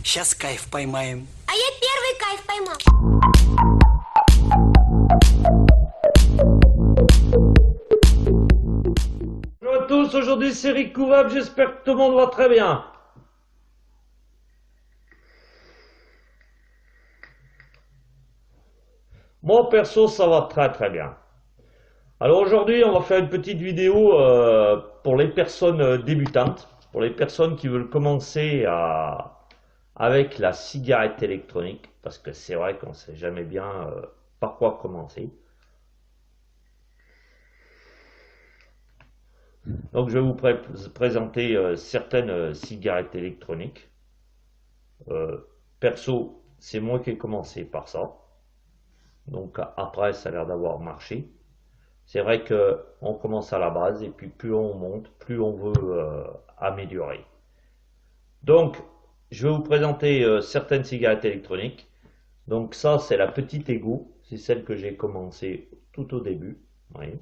Сейчас кайф поймаем. А я первый кайф поймал. Bonjour à tous, aujourd'hui c'est Rick Couvab, j'espère que tout le monde va très bien. Moi perso ça va très très bien. Alors aujourd'hui on va faire une petite vidéo pour les personnes débutantes, pour les personnes qui veulent commencer avec la cigarette électronique, parce que c'est vrai qu'on ne sait jamais bien par quoi commencer. Donc je vais vous présenter certaines cigarettes électroniques. Perso, c'est moi qui ai commencé par ça. Donc après, ça a l'air d'avoir marché. C'est vrai qu'on commence à la base et puis plus on monte, plus on veut améliorer. Donc, je vais vous présenter certaines cigarettes électroniques. Donc ça, c'est la petite Ego. C'est celle que j'ai commencé tout au début. Vous voyez,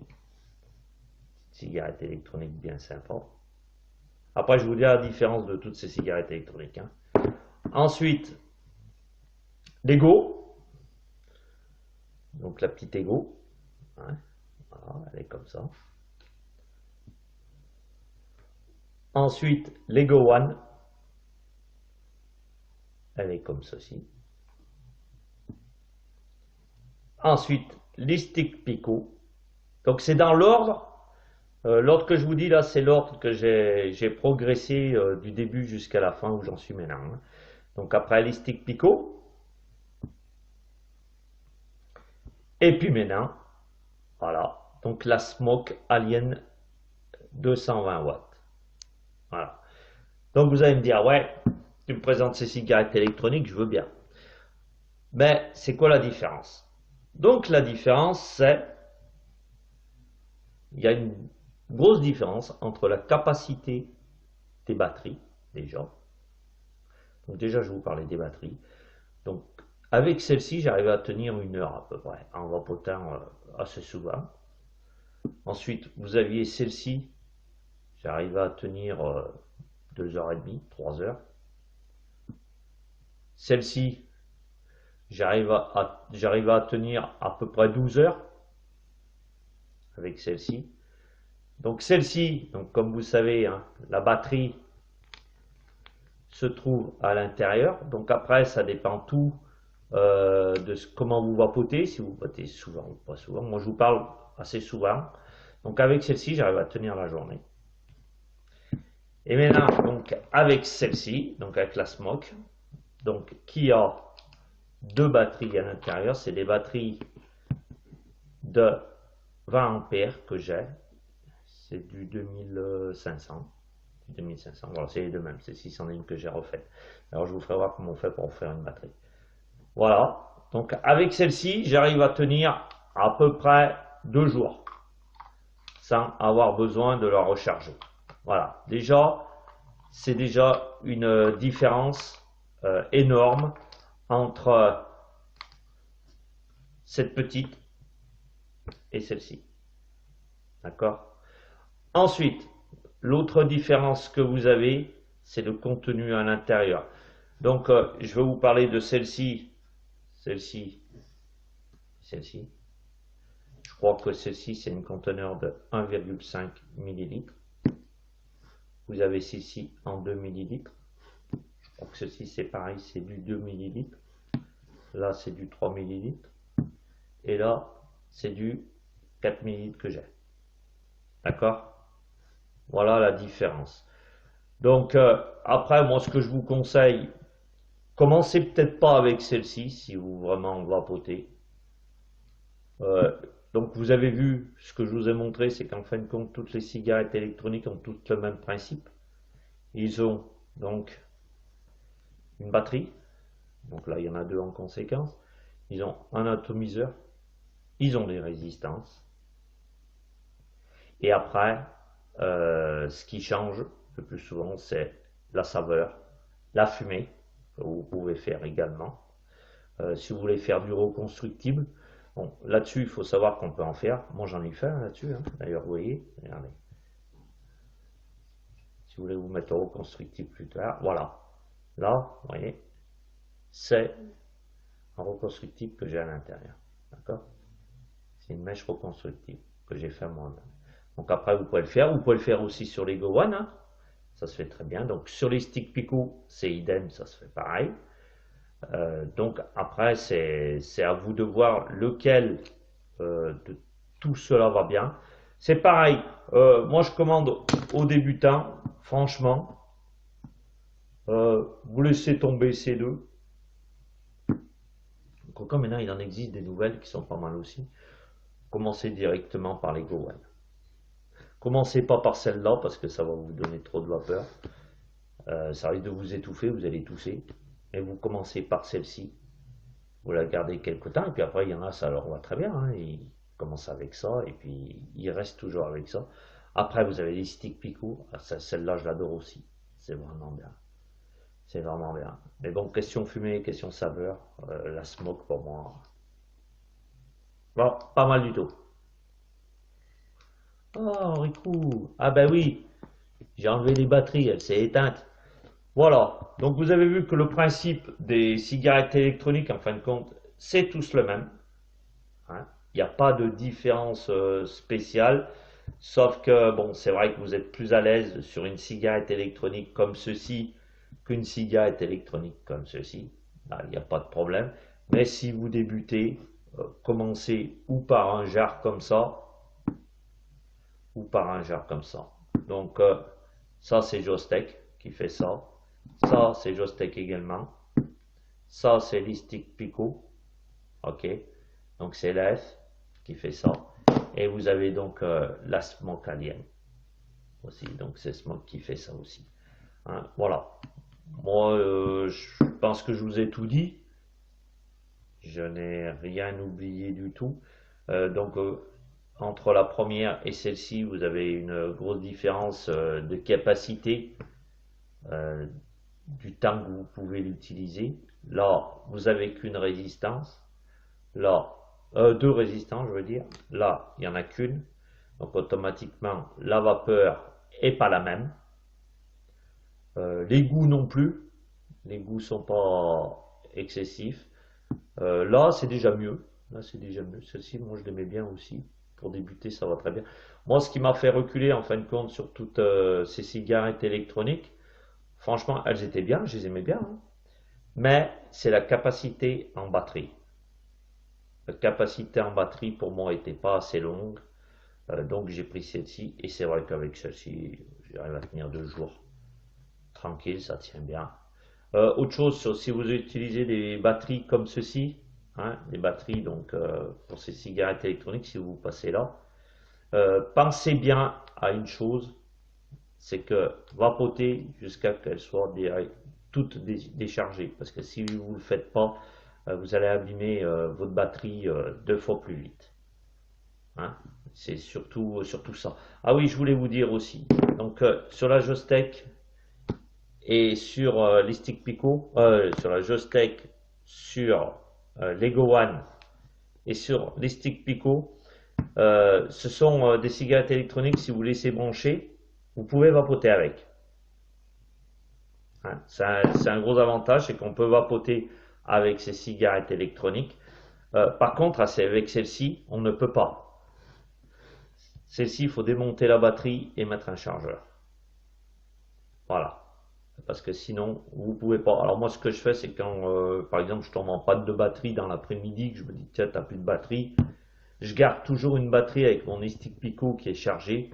cigarette électronique bien sympa. Après, je vous dis la différence de toutes ces cigarettes électroniques. Ensuite, l'Ego. Donc la petite Ego. Voilà, elle est comme ça. Ensuite, l'Ego One. Elle est comme ceci. Ensuite, l'Stick Pico. Donc c'est dans l'ordre. L'ordre que je vous dis là, c'est l'ordre que j'ai progressé du début jusqu'à la fin où j'en suis maintenant. Donc après l'Stick Pico. Et puis maintenant, voilà. Donc la Smoke Alien 220 watts. Voilà. Donc vous allez me dire, ouais, tu me présentes ces cigarettes électroniques, je veux bien. Mais c'est quoi la différence? Donc la différence, c'est, il y a une grosse différence entre la capacité des batteries, déjà. Donc déjà, je vais vous parler des batteries. Donc avec celle-ci, j'arrivais à tenir 1 heure à peu près, en vapotant assez souvent. Ensuite, vous aviez celle-ci, j'arrivais à tenir 2h30, 3 heures. Celle-ci, j'arrive à tenir à peu près 12 heures avec celle-ci. Donc celle-ci, donc comme vous savez, la batterie se trouve à l'intérieur. Donc après, ça dépend tout de comment vous vapotez, si vous vapotez souvent ou pas souvent. Moi, je vous parle assez souvent. Donc avec celle-ci, j'arrive à tenir la journée. Et maintenant, donc avec celle-ci, donc avec la Smoke, donc qui a 2 batteries à l'intérieur, c'est des batteries de 20 ampères que j'ai, c'est du 2500, voilà, c'est les deux mêmes, c'est 601 que j'ai refait. Alors je vous ferai voir comment on fait pour faire une batterie. Voilà, donc avec celle-ci, j'arrive à tenir à peu près 2 jours sans avoir besoin de la recharger. Voilà, déjà, c'est déjà une différence énorme entre cette petite et celle-ci. D'accord? Ensuite, l'autre différence que vous avez, c'est le contenu à l'intérieur. Donc, je vais vous parler de celle-ci, celle-ci, celle-ci. Je crois que celle-ci, c'est une conteneur de 1,5 ml. Vous avez celle-ci en 2 ml. Je crois que ceci, c'est pareil, c'est du 2 ml. Là, c'est du 3 ml. Et là, c'est du 4 ml que j'ai. D'accord? Voilà la différence. Donc, après, moi, ce que je vous conseille, commencez peut-être pas avec celle-ci, si vous vraiment vapotez. Donc, vous avez vu, ce que je vous ai montré, c'est qu'en fin de compte, toutes les cigarettes électroniques ont toutes le même principe. Ils ont donc une batterie. Donc là, il y en a 2 en conséquence. Ils ont un atomiseur. Ils ont des résistances. Et après, ce qui change le plus souvent, c'est la saveur, la fumée, que vous pouvez faire également. Si vous voulez faire du reconstructible, bon, là-dessus, il faut savoir qu'on peut en faire. Moi, j'en ai fait là-dessus. D'ailleurs, vous voyez, regardez. Si vous voulez vous mettre au reconstructible plus tard, voilà. Là, vous voyez, c'est un reconstructible que j'ai à l'intérieur. D'accord? C'est une mèche reconstructible que j'ai fait moi-même. Donc après, vous pouvez le faire aussi sur les Go One, hein. Ça se fait très bien. Donc sur les sticks Pico, c'est idem, ça se fait pareil. Donc après, c'est à vous de voir lequel de tout cela va bien. C'est pareil, moi je commande aux débutants, franchement, vous laissez tomber ces deux. Quoique maintenant il en existe des nouvelles qui sont pas mal aussi. Commencez directement par les Go One. Commencez pas par celle-là parce que ça va vous donner trop de vapeur. Ça risque de vous étouffer, vous allez tousser. Et vous commencez par celle-ci. Vous la gardez quelque temps et puis après il y en a, ça leur va très bien, hein. Ils commencent avec ça et puis ils restent toujours avec ça. Après vous avez les sticks Pico, celle-là je l'adore aussi, c'est vraiment bien. C'est vraiment bien. Mais bon, question fumée, question saveur, la smoke pour moi. Bon, pas mal du tout. Oh, Rico. Ah ben oui, j'ai enlevé les batteries, elle s'est éteinte. Voilà, donc vous avez vu que le principe des cigarettes électroniques, en fin de compte, c'est tous le même, hein. Il n'y a pas de différence spéciale, sauf que, bon, c'est vrai que vous êtes plus à l'aise sur une cigarette électronique comme ceci qu'une cigarette électronique comme ceci. Là, il n'y a pas de problème. Mais si vous débutez, commencez ou par un jar comme ça, ou par un jar comme ça. Donc, ça, c'est Jostech qui fait ça. Ça, c'est Jostech également. Ça, c'est l'Istic Pico. Ok. Donc, c'est l'F qui fait ça. Et vous avez donc la Smoke Alien aussi. Donc, c'est Smoke qui fait ça aussi. Hein, voilà. Moi, je pense que je vous ai tout dit. Je n'ai rien oublié du tout. Donc, entre la première et celle-ci, vous avez une grosse différence de capacité du temps que vous pouvez l'utiliser. Là, vous avez qu'une résistance. Là, deux résistances, je veux dire. Là, il n'y en a qu'une. Donc, automatiquement, la vapeur est pas la même. Les goûts non plus. Les goûts sont pas excessifs. Là, c'est déjà mieux. Là, c'est déjà mieux. Celle-ci, moi, je l'aimais bien aussi. Pour débuter, ça va très bien. Moi, ce qui m'a fait reculer, en fin de compte, sur toutes ces cigarettes électroniques, franchement, elles étaient bien, je les aimais bien, hein. Mais c'est la capacité en batterie. La capacité en batterie, pour moi, n'était pas assez longue. Donc, j'ai pris celle-ci. Et c'est vrai qu'avec celle-ci, j'arrive à tenir 2 jours. Tranquille, ça tient bien. Autre chose, si vous utilisez des batteries comme ceci, hein, des batteries donc pour ces cigarettes électroniques, si vous passez là, pensez bien à une chose, c'est que vapoter jusqu'à qu'elles soient toutes déchargées, parce que si vous ne le faites pas, vous allez abîmer votre batterie 2 fois plus vite. Hein. C'est surtout ça. Ah oui, je voulais vous dire aussi, donc sur la Jostech, et sur les sticks Pico, sur la Jostech, sur Lego One et sur les sticks Pico, ce sont des cigarettes électroniques, si vous laissez brancher, vous pouvez vapoter avec. Hein, c'est un gros avantage, c'est qu'on peut vapoter avec ces cigarettes électroniques. Par contre, avec celle-ci, on ne peut pas. Celle-ci, il faut démonter la batterie et mettre un chargeur. Voilà. Parce que sinon, vous pouvez pas. Alors moi, ce que je fais, c'est quand, par exemple, je tombe en panne de batterie dans l'après-midi, que je me dis, tiens, t'as plus de batterie, je garde toujours une batterie avec mon Stick Pico qui est chargé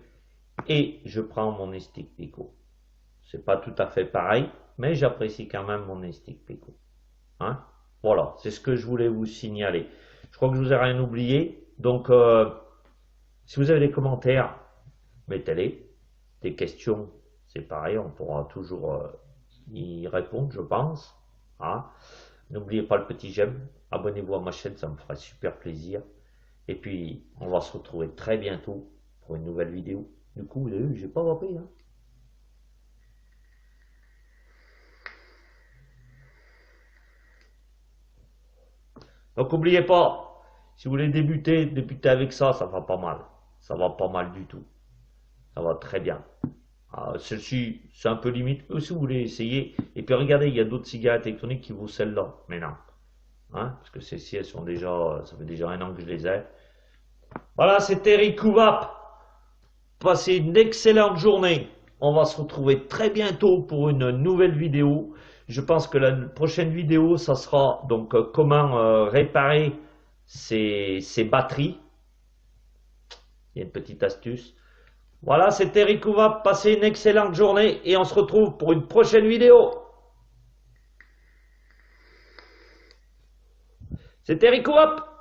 et je prends mon Stick Pico. C'est pas tout à fait pareil, mais j'apprécie quand même mon Stick Pico. Hein, voilà, c'est ce que je voulais vous signaler. Je crois que je vous ai rien oublié. Donc, si vous avez des commentaires, mettez-les. Des questions, c'est pareil, on pourra toujours y répondre, je pense. Hein. N'oubliez pas le petit j'aime, abonnez-vous à ma chaîne, ça me ferait super plaisir. Et puis, on va se retrouver très bientôt pour une nouvelle vidéo. Du coup, vous avez vu, j'ai pas vapé, hein. Donc, n'oubliez pas, si vous voulez débuter avec ça, ça va pas mal. Ça va pas mal du tout. Ça va très bien. Celle-ci, c'est un peu limite, si vous voulez essayer. Et puis regardez, il y a d'autres cigarettes électroniques qui vaut celle-là. Mais non. Hein, parce que celles-ci, elles sont déjà, ça fait déjà 1 an que je les ai. Voilà, c'était Rikouvap. Passez une excellente journée. On va se retrouver très bientôt pour une nouvelle vidéo. Je pense que la prochaine vidéo, ça sera donc comment réparer ces batteries. Il y a une petite astuce. Voilà, c'était Rikouvap. Passez une excellente journée et on se retrouve pour une prochaine vidéo. C'était Rikouvap.